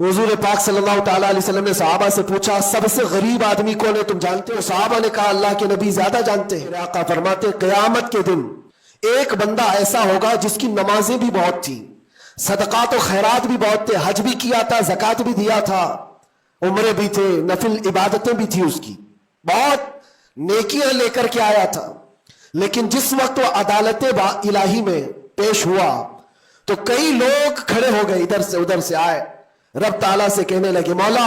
हुजूर पाक सल्लल्लाहु ताला अलैहि वसल्लम ने सहाबा से पूछा, सबसे गरीब आदमी कौन है, तुम जानते हो? सहाबा ने कहा, अल्लाह के नबी ज्यादा जानते हैं। आका फरमाते, क़यामत के दिन एक बंदा ऐसा होगा जिसकी नमाजें भी बहुत थी, सदकात और खैरात भी बहुत थे, हज भी किया था, ज़कात भी दिया था, उम्रे भी थे, नफिल इबादतें भी थी, उसकी बहुत नेकियां लेकर के आया था। लेकिन जिस वक्त वो अदालत इलाही में पेश हुआ तो कई लोग खड़े हो गए, इधर से उधर से आए, रब ताला से कहने लगे, मौला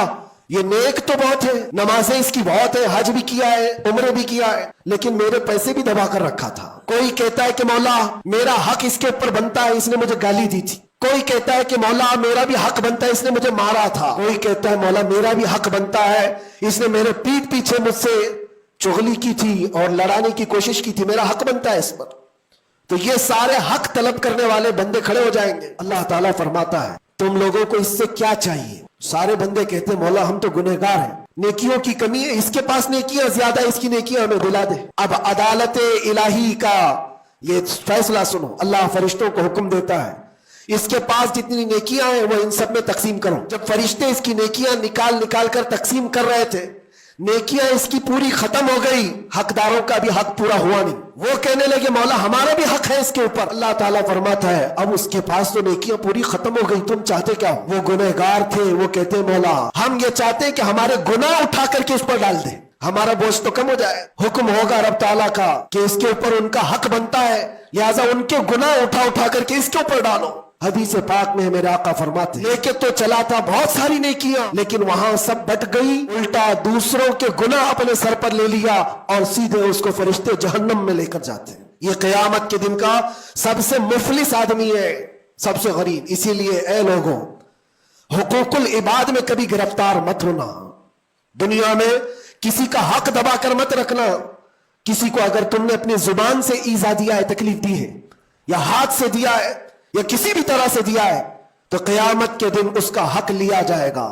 ये नेक तो बहुत है, नमाजें इसकी बहुत है, हज भी किया है, उम्र भी किया है, लेकिन मेरे पैसे भी दबा कर रखा था। कोई कहता है कि मौला मेरा हक इसके ऊपर बनता है, इसने मुझे गाली दी थी। कोई कहता है कि मौला मेरा भी हक बनता है, इसने मुझे मारा था। कोई कहता है मौला मेरा भी हक बनता है, इसने मेरे पीठ पीछे मुझसे चुगली की थी और लड़ाने की कोशिश की थी, मेरा हक बनता है इस पर। तो ये सारे हक तलब करने वाले बंदे खड़े हो जाएंगे। अल्लाह ताला फरमाता है, तुम लोगों को इससे क्या चाहिए? सारे बंदे कहते हैं, मौला हम तो गुनहगार हैं, नेकियों की कमी है, इसके पास नेकियां ज्यादा, इसकी नेकियां हमें दिला दे। अब अदालत इलाही का ये फैसला सुनो, अल्लाह फरिश्तों को हुक्म देता है, इसके पास जितनी नेकियां हैं वो इन सब में तकसीम करो। जब फरिश्ते इसकी नेकियां निकाल निकाल कर तकसीम कर रहे थे, नेकियां इसकी पूरी खत्म हो गई, हकदारों का भी हक पूरा हुआ नहीं। वो कहने लगे, मौला हमारा भी हक है इसके ऊपर। अल्लाह ताला फरमाता है, अब उसके पास तो नेकियां पूरी खत्म हो गई, तुम चाहते क्या हो? वो गुनहगार थे, वो कहते मौला हम ये चाहते कि हमारे गुनाह उठा करके उस पर डाल दे, हमारा बोझ तो कम हो जाए। हुक्म होगा रब ताला का कि इसके ऊपर उनका हक बनता है, लिहाजा उनके गुनाह उठा उठा करके इसके ऊपर डालो। हदीस पाक में मेरे आका फरमाते, लेके तो चला था बहुत सारी नेकियां, लेकिन वहां सब बट गई, उल्टा दूसरों के गुनाह अपने सर पर ले लिया और सीधे उसको फरिश्ते जहन्नम में लेकर जाते हैं। ये क़यामत के दिन का सबसे मुफलिस आदमी है, सबसे गरीब। इसीलिए ए लोगों, हुकूकुल इबाद में कभी गिरफ्तार मत होना। दुनिया में किसी का हक दबा कर मत रखना। किसी को अगर तुमने अपनी जुबान से ईजा दिया है, तकलीफ दी है, या हाथ से दिया है, या किसी भी तरह से दिया है, तो क़यामत के दिन उसका हक लिया जाएगा।